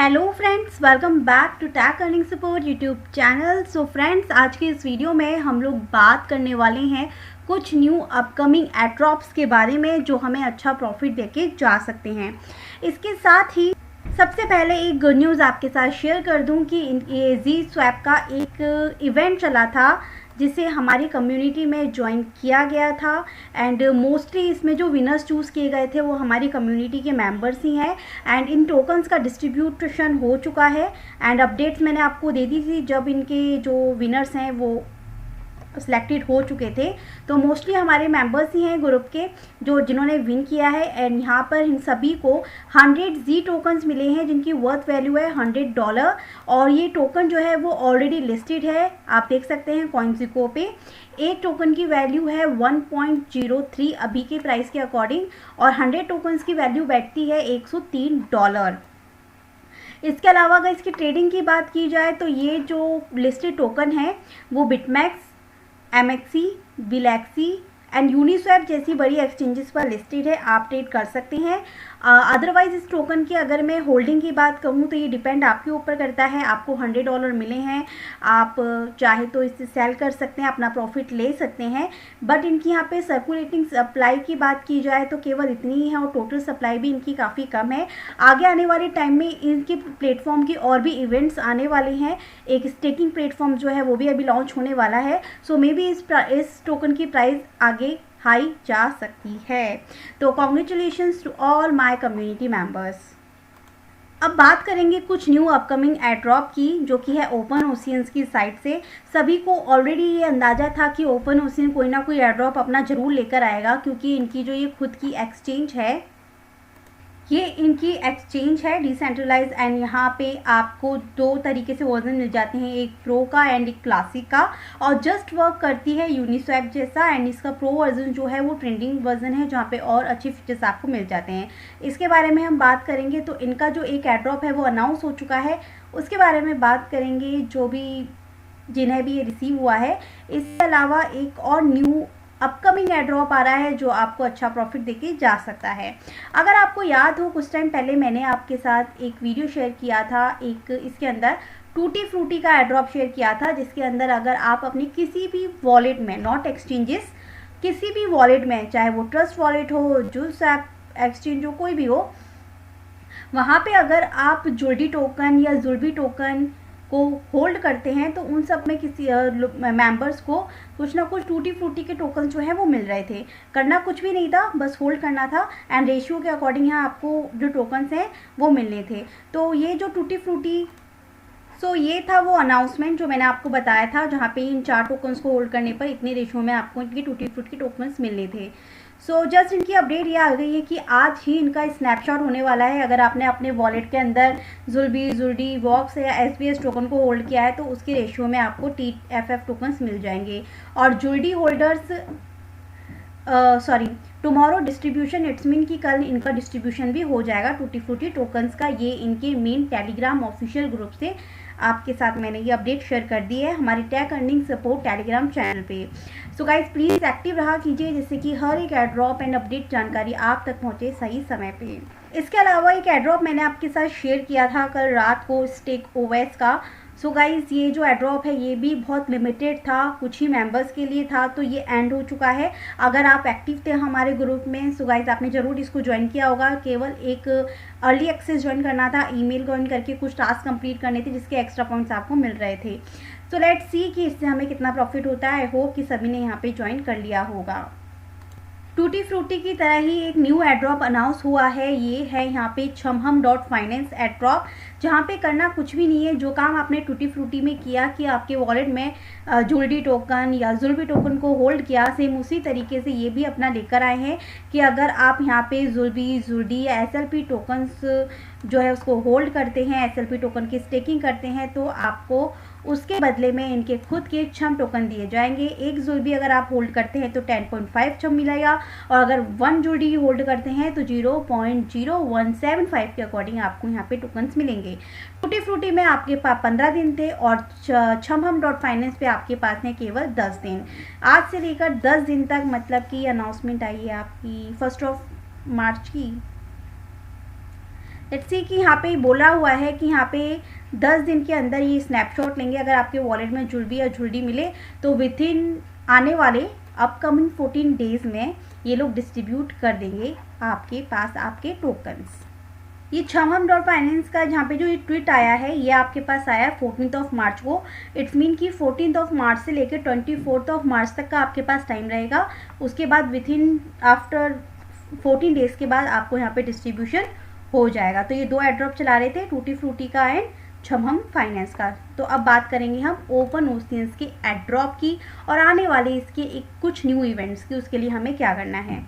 Hello friends, welcome back to tech earning support YouTube channel. So friends, आज की इस video में हम लोग बात करने वाले हैं कुछ न्यू अपकमिंग एड्रॉप्स के बारे में जो हमें अच्छा प्रॉफिट देके जा सकते हैं। इसके साथ ही सबसे पहले एक गुड न्यूज़ आपके साथ शेयर कर दूं कि ये जी स्वैप का एक इवेंट चला था जिसे हमारी कम्युनिटी में ज्वाइन किया गया था एंड मोस्टली इसमें जो विनर्स चूज़ किए गए थे वो हमारी कम्युनिटी के मेंबर्स ही हैं एंड इन टोकन्स का डिस्ट्रीब्यूशन हो चुका है एंड अपडेट्स मैंने आपको दे दी थी जब इनके जो विनर्स हैं वो सिलेक्टेड हो चुके थे। तो मोस्टली हमारे मेंबर्स ही हैं ग्रुप के जिन्होंने विन किया है एंड यहाँ पर इन सभी को 100 जी टोकन्स मिले हैं जिनकी वर्थ वैल्यू है $100 और ये टोकन जो है वो ऑलरेडी लिस्टेड है, आप देख सकते हैं CoinGecko पे। एक टोकन की वैल्यू है 1.03 अभी के प्राइस के अकॉर्डिंग और 100 टोकन्स की वैल्यू बैठती है $103। इसके अलावा अगर इसकी ट्रेडिंग की बात की जाए तो ये जो लिस्टेड टोकन है वो बिटमैक्स, MXC, बिलैक्सी एंड यूनिस्वैप जैसी बड़ी एक्सचेंजेस पर लिस्टेड है, आप ट्रेड कर सकते हैं। अदरवाइज इस टोकन की अगर मैं होल्डिंग की बात कहूँ तो ये डिपेंड आपके ऊपर करता है। आपको $100 मिले हैं, आप चाहे तो इसे सेल कर सकते हैं, अपना प्रॉफिट ले सकते हैं। बट इनकी यहाँ पे सर्कुलेटिंग सप्लाई की बात की जाए तो केवल इतनी ही है और टोटल सप्लाई भी इनकी काफ़ी कम है। आगे आने वाले टाइम में इनके प्लेटफॉर्म की और भी इवेंट्स आने वाले हैं। एक स्टेकिंग प्लेटफॉर्म जो है वो भी अभी लॉन्च होने वाला है। सो मे बी इस टोकन की प्राइस आगे हाई जा सकती है। तो congratulations to all my community members. अब बात करेंगे कुछ न्यू अपकमिंग एड्रॉप की जो कि है ओपन ओशियंस की साइड से। सभी को ऑलरेडी ये अंदाज़ा था कि ओपन ओशियन कोई ना कोई एड्रॉप अपना ज़रूर लेकर आएगा क्योंकि इनकी जो ये खुद की एक्सचेंज है, ये इनकी एक्सचेंज है डिसेंट्रलाइज एंड यहाँ पे आपको दो तरीके से वर्जन मिल जाते हैं, एक प्रो का एंड एक क्लासिक का, और जस्ट वर्क करती है यूनिस्वैप जैसा। एंड इसका प्रो वर्जन जो है वो ट्रेंडिंग वर्जन है जहाँ पे और अच्छे फीचर्स आपको मिल जाते हैं। इसके बारे में हम बात करेंगे तो इनका जो एक एड्रॉप है वो अनाउंस हो चुका है, उसके बारे में बात करेंगे जो भी जिन्हें भी ये रिसीव हुआ है। इसके अलावा एक और न्यू अपकमिंग एड्रॉप आ रहा है जो आपको अच्छा प्रॉफिट देके जा सकता है। अगर आपको याद हो कुछ टाइम पहले मैंने आपके साथ एक वीडियो शेयर किया था, एक इसके अंदर टूटी फ्रूटी का एड्रॉप शेयर किया था जिसके अंदर अगर आप अपनी किसी भी वॉलेट में, नॉट एक्सचेंजेस, किसी भी वॉलेट में, चाहे वो ट्रस्ट वॉलेट हो, जूस ऐप एक्सचेंज हो, कोई भी हो, वहाँ पे अगर आप जुल्डी टोकन या जुल्बी टोकन को होल्ड करते हैं तो उन सब में किसी मेंबर्स को कुछ ना कुछ टूटी फ्रूटी के टोकन जो है वो मिल रहे थे। करना कुछ भी नहीं था, बस होल्ड करना था एंड रेशियो के अकॉर्डिंग यहाँ आपको जो टोकन्स हैं वो मिलने थे। तो ये जो टूटी फ्रूटी, ये था वो अनाउंसमेंट जो मैंने आपको बताया था जहाँ पे इन 4 टोकन्स को होल्ड करने पर इतने रेशियो में आपको इनकी टूटी फ्रूट के टोकन्स मिलने थे। जस्ट इनकी अपडेट ये आ गई है कि आज ही इनका स्नैपशॉट होने वाला है। अगर आपने अपने वॉलेट के अंदर जुल्बी, जुल्डी, वॉक्स या SBS टोकन को होल्ड किया है तो उसके रेशियो में आपको TFF टोकन्स मिल जाएंगे। और जुल्डी holders tomorrow distribution, it's mean कि कल इनका डिस्ट्रीब्यूशन भी हो जाएगा टूटी फ्रूटी टोकन्स का। ये इनके मेन टेलीग्राम ऑफिशियल ग्रुप से आपके साथ मैंने ये अपडेट शेयर कर दी है हमारी टैक अर्निंग सपोर्ट टेलीग्राम चैनल पे। सो गाइज प्लीज़ एक्टिव रहा कीजिए जिससे कि हर एक एड्रॉप एंड अपडेट जानकारी आप तक पहुँचे सही समय पे। इसके अलावा एक एड्रॉप मैंने आपके साथ शेयर किया था कल रात को, स्टेक OS का। गाइज़ ये जो एड्रॉप है ये भी बहुत लिमिटेड था, कुछ ही मेंबर्स के लिए था, तो ये एंड हो चुका है। अगर आप एक्टिव थे हमारे ग्रुप में गाइज़ आपने ज़रूर इसको ज्वाइन किया होगा। केवल एक अर्ली एक्सेस ज्वाइन करना था, ईमेल ज्वाइन करके कुछ टास्क कंप्लीट करने थे जिसके एक्स्ट्रा पॉइंट्स आपको मिल रहे थे। लेट्स सी कि इससे हमें कितना प्रॉफिट होता है। आई होप कि सभी ने यहाँ पे ज्वाइन कर लिया होगा। टूटी फ्रूटी की तरह ही एक न्यू एड्रॉप अनाउंस हुआ है, ये है यहाँ पे छमहम.फाइनेंस एड्रॉप, जहाँ पे करना कुछ भी नहीं है। जो काम आपने टूटी फ्रूटी में किया कि आपके वॉलेट में जुल्डी टोकन या जुल्बी टोकन को होल्ड किया, सेम उसी तरीके से ये भी अपना लेकर आए हैं कि अगर आप यहाँ पे जुल्बी, जुल्डी या SLP टोकन्स जो है उसको होल्ड करते हैं, SLP टोकन की स्टेकिंग करते हैं तो आपको उसके बदले में इनके खुद के छम टोकन दिए जाएंगे। एक जुल्बी अगर आप होल्ड करते हैं तो 10.5 छम मिलेगा और अगर 1 जुल्डी होल्ड करते हैं तो 0.0175 के अकॉर्डिंग आपको यहाँ पे टोकन्स मिलेंगे। टूटी फ्रूटी में आपके पास 15 दिन थे और छमहम.फाइनेंस पे आपके पास है केवल 10 दिन। आज से लेकर 10 दिन तक, मतलब कि अनाउंसमेंट आई है आपकी 1 मार्च की। लेट्स सी कि यहाँ पे बोला हुआ है कि यहाँ पे 10 दिन के अंदर ये स्नैपशॉट लेंगे, अगर आपके वॉलेट में जुड़वी या जुड़ी मिले तो विद इन आने वाले अपकमिंग 14 डेज़ में ये लोग डिस्ट्रीब्यूट कर देंगे आपके पास आपके टोकन्स। ये छमहम डॉट फाइनेंस का जहाँ पे जो ये ट्वीट आया है ये आपके पास आया है 14 मार्च को। इट्स मीन कि 14 मार्च से लेकर 24 मार्च तक का आपके पास टाइम रहेगा। उसके बाद विद इन आफ्टर 14 डेज़ के बाद आपको यहाँ पे डिस्ट्रीब्यूशन हो जाएगा। तो ये 2 एड्रॉप चला रहे थे, टूटी फ्रूटी का एंड छमहम फाइनेंस का। तो अब बात करेंगे हम ओपन ओशियंस के एड्रॉप की और आने वाले इसके कुछ न्यू इवेंट्स की। उसके लिए हमें क्या करना है,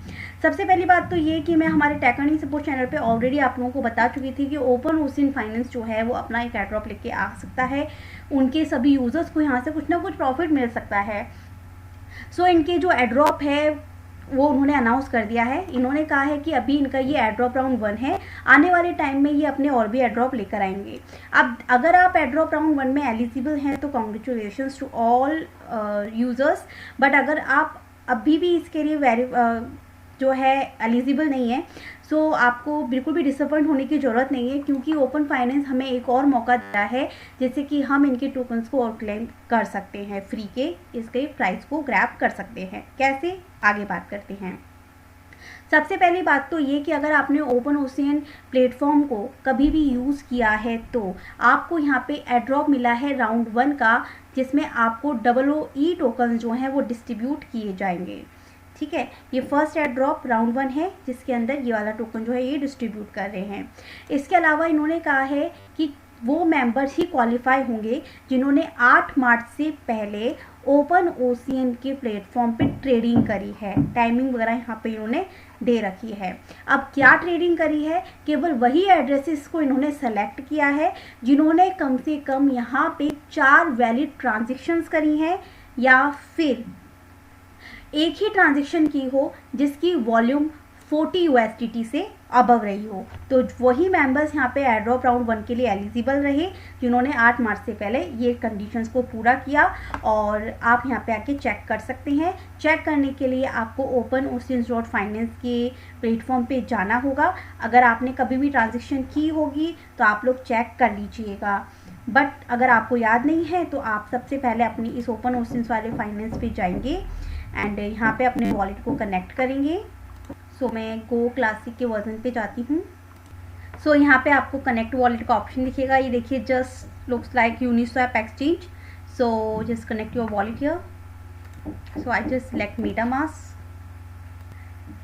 सबसे पहली बात तो ये कि मैं हमारे टेक अर्निंग सपोर्ट चैनल पे ऑलरेडी आप लोगों को बता चुकी थी कि ओपन ओशियन फाइनेंस जो है वो अपना एक एड्रॉप लेके आ सकता है। उनके सभी यूजर्स को यहाँ से कुछ ना कुछ प्रॉफिट मिल सकता है। सो इनके जो एड्रॉप है वो उन्होंने अनाउंस कर दिया है। इन्होंने कहा है कि अभी इनका ये एड्रॉप राउंड 1 है, आने वाले टाइम में ये अपने और भी एड्रॉप लेकर आएंगे। अब अगर आप एड्रॉप राउंड 1 में एलिजिबल हैं तो congratulations to all users. But अगर आप अभी भी इसके लिए जो है एलिजिबल नहीं है, सो आपको बिल्कुल भी डिसअपॉइंट होने की ज़रूरत नहीं है, क्योंकि ओपन फाइनेंस हमें एक और मौका दिया है जैसे कि हम इनके टोकन्स को और क्लेम कर सकते हैं फ्री के, इसके प्राइस को ग्रैब कर सकते हैं। कैसे, आगे बात करते हैं। सबसे पहली बात तो ये कि अगर आपने ओपन ओशियन प्लेटफॉर्म को कभी भी यूज़ किया है तो आपको यहाँ पे एड्रॉप मिला है राउंड 1 का, जिसमें आपको OOE टोकन जो हैं वो डिस्ट्रीब्यूट किए जाएंगे। ठीक है, ये फर्स्ट एड्रॉप राउंड 1 है जिसके अंदर ये वाला टोकन जो है ये डिस्ट्रीब्यूट कर रहे हैं। इसके अलावा इन्होंने कहा है कि वो मेंबर्स ही क्वालिफाई होंगे जिन्होंने 8 मार्च से पहले ओपन ओशियन के प्लेटफॉर्म पे ट्रेडिंग करी है। टाइमिंग वगैरह यहाँ पे इन्होंने दे रखी है। अब क्या ट्रेडिंग करी है, केवल वही एड्रेसेस को इन्होंने सेलेक्ट किया है जिन्होंने कम से कम यहाँ पे 4 वैलिड ट्रांजेक्शन्स करी हैं या फिर एक ही ट्रांजेक्शन की हो जिसकी वॉल्यूम 40 USDT से अबव रही हो। तो वही मेंबर्स यहाँ पे एड्रॉप राउंड 1 के लिए एलिजिबल रहे जिन्होंने 8 मार्च से पहले ये कंडीशंस को पूरा किया। और आप यहाँ पे आके चेक कर सकते हैं। चेक करने के लिए आपको ओपन ओशियंस डॉट फाइनेंस के प्लेटफॉर्म पे जाना होगा। अगर आपने कभी भी ट्रांजेक्शन की होगी तो आप लोग चेक कर लीजिएगा, बट अगर आपको याद नहीं है तो आप सबसे पहले अपनी इस ओपन ओशियंस वाले फाइनेंस पे जाएंगे एंड यहाँ पे अपने वॉलेट को कनेक्ट करेंगे। सो मैं गो क्लासिक के वर्जन पे जाती हूँ। सो यहाँ पे आपको कनेक्ट वॉलेट का ऑप्शन दिखेगा, ये देखिए just looks like Uniswap exchange. So just connect your wallet here. So I just select MetaMask.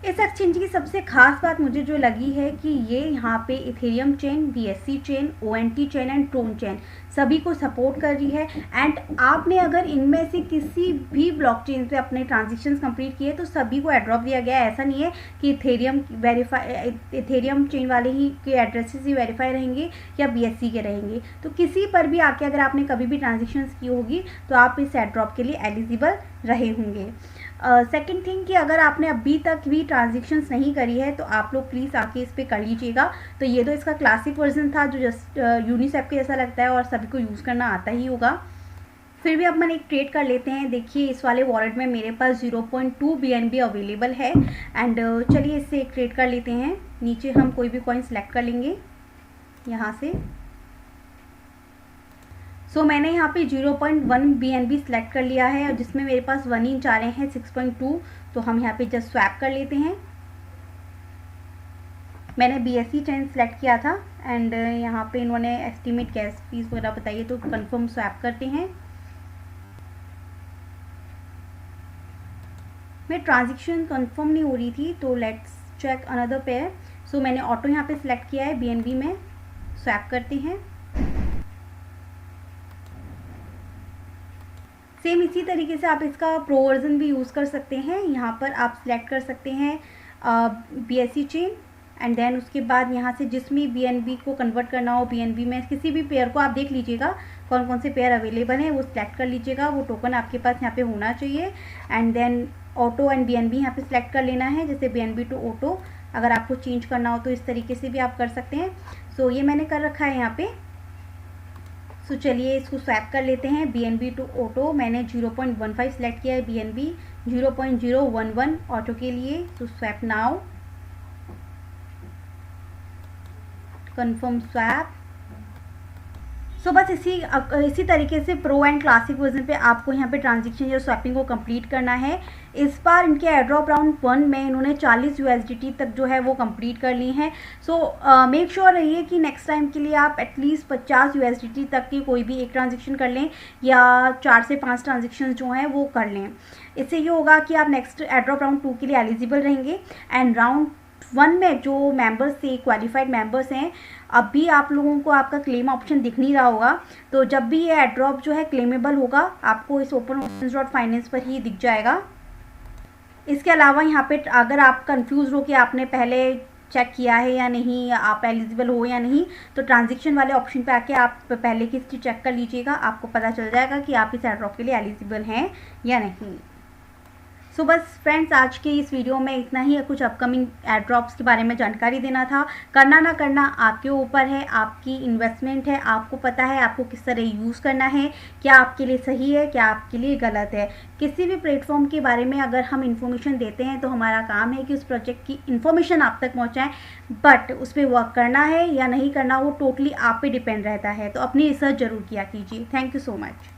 इस एक्सचेंज की सबसे खास बात मुझे जो लगी है कि ये यहाँ पे Ethereum chain, BSC chain, ONT chain and Tron chain सभी को सपोर्ट कर रही है। एंड आपने अगर इनमें से किसी भी ब्लॉकचेन पे अपने ट्रांजेक्शन्स कंप्लीट किए तो सभी को एड्रॉप दिया गया है। ऐसा नहीं है कि इथेरियम चेन वाले ही के एड्रेसेस ही वेरीफाई रहेंगे या BSC के रहेंगे। तो किसी पर भी आके अगर आपने कभी भी ट्रांजेक्शन्स की होगी तो आप इस एड्रॉप के लिए एलिजिबल रहे होंगे। सेकंड थिंग कि अगर आपने अभी तक भी ट्रांजेक्शन्स नहीं करी है तो आप लोग प्लीज़ आके इस पर कर लीजिएगा। तो ये तो इसका क्लासिक वर्जन था जो जस्ट यूनिस्वैप के जैसा लगता है और सभी को यूज़ करना आता ही होगा। फिर भी अपन एक ट्रेड कर लेते हैं। देखिए इस वाले वॉलेट में मेरे पास 0.2 BNB अवेलेबल है एंड चलिए इससे एक ट्रेड कर लेते हैं। नीचे हम कोई भी कॉइन सेलेक्ट कर लेंगे यहाँ से। सो मैंने यहाँ पे 0.1 BNB सेलेक्ट कर लिया है और जिसमें मेरे पास 1 इंच आ रहे हैं 6.2। तो हम यहाँ पे जस्ट स्वैप कर लेते हैं। मैंने BSC चेन सेलेक्ट किया था एंड यहाँ पे इन्होंने एस्टीमेट गैस फीस वगैरह बताइए तो कंफर्म स्वैप करते हैं। मेरी ट्रांजेक्शन कंफर्म नहीं हो रही थी तो लेट्स चेक अनदर पेयर। सो मैंने ऑटो यहाँ पे सिलेक्ट किया है, BNB में स्वैप करते हैं। सेम इसी तरीके से आप इसका प्रो वर्जन भी यूज़ कर सकते हैं। यहाँ पर आप सिलेक्ट कर सकते हैं BSC चेन एंड देन उसके बाद यहाँ से जिसमें BNB को कन्वर्ट करना हो, BNB में किसी भी पेयर को आप देख लीजिएगा कौन कौन से पेयर अवेलेबल हैं, वो सिलेक्ट कर लीजिएगा। वो टोकन आपके पास यहाँ पे होना चाहिए and then auto and BNB यहाँ पे सिलेक्ट कर लेना है। जैसे BNB टू ऑटो अगर आपको चेंज करना हो तो इस तरीके से भी आप कर सकते हैं। सो ये मैंने कर रखा है यहाँ पे। सो चलिए इसको स्वैप कर लेते हैं। BNB टू ऑटो मैंने 0.15 सेलेक्ट किया है, BNB 0.011 ऑटो के लिए। So swap now. Confirm swap. So बस इसी तरीके से प्रो एंड क्लासिक वर्जन पे आपको यहाँ पे ट्रांजेक्शन या स्वैपिंग को कंप्लीट करना है। इस बार इनके एयरड्रॉप राउंड 1 में इन्होंने 40 USDT तक जो है वो कंप्लीट कर ली हैं। सो मेक श्योर रहिए कि नेक्स्ट टाइम के लिए आप एटलीस्ट 50 USDT तक की कोई भी एक ट्रांजेक्शन कर लें या 4 से 5 ट्रांजेक्शन जो हैं वो कर लें। इससे ये होगा कि आप नेक्स्ट एयरड्रॉप राउंड 2 के लिए एलिजिबल रहेंगे। एंड राउंड 1 में जो मेंबर्स थे, क्वालिफाइड मेंबर्स हैं, अभी आप लोगों को आपका क्लेम ऑप्शन दिख नहीं रहा होगा, तो जब भी ये एयरड्रॉप जो है क्लेमेबल होगा आपको इस openoptions.finance पर ही दिख जाएगा। इसके अलावा यहाँ पे अगर आप कंफ्यूज हो कि आपने पहले चेक किया है या नहीं, आप एलिजिबल हो या नहीं, तो ट्रांजेक्शन वाले ऑप्शन पे आके आप पहले की हिस्ट्री चेक कर लीजिएगा, आपको पता चल जाएगा कि आप इस एयरड्रॉप के लिए एलिजिबल हैं या नहीं। सो बस फ्रेंड्स, आज के इस वीडियो में इतना ही है। कुछ अपकमिंग एयरड्रॉप्स के बारे में जानकारी देना था। करना ना करना आपके ऊपर है, आपकी इन्वेस्टमेंट है, आपको पता है आपको किस तरह यूज़ करना है, क्या आपके लिए सही है, क्या आपके लिए गलत है। किसी भी प्लेटफॉर्म के बारे में अगर हम इन्फॉर्मेशन देते हैं तो हमारा काम है कि उस प्रोजेक्ट की इन्फॉर्मेशन आप तक पहुँचाएँ, बट उस पर वर्क करना है या नहीं करना वो टोटली आप पे डिपेंड रहता है। तो अपनी रिसर्च ज़रूर किया कीजिए। Thank you so much.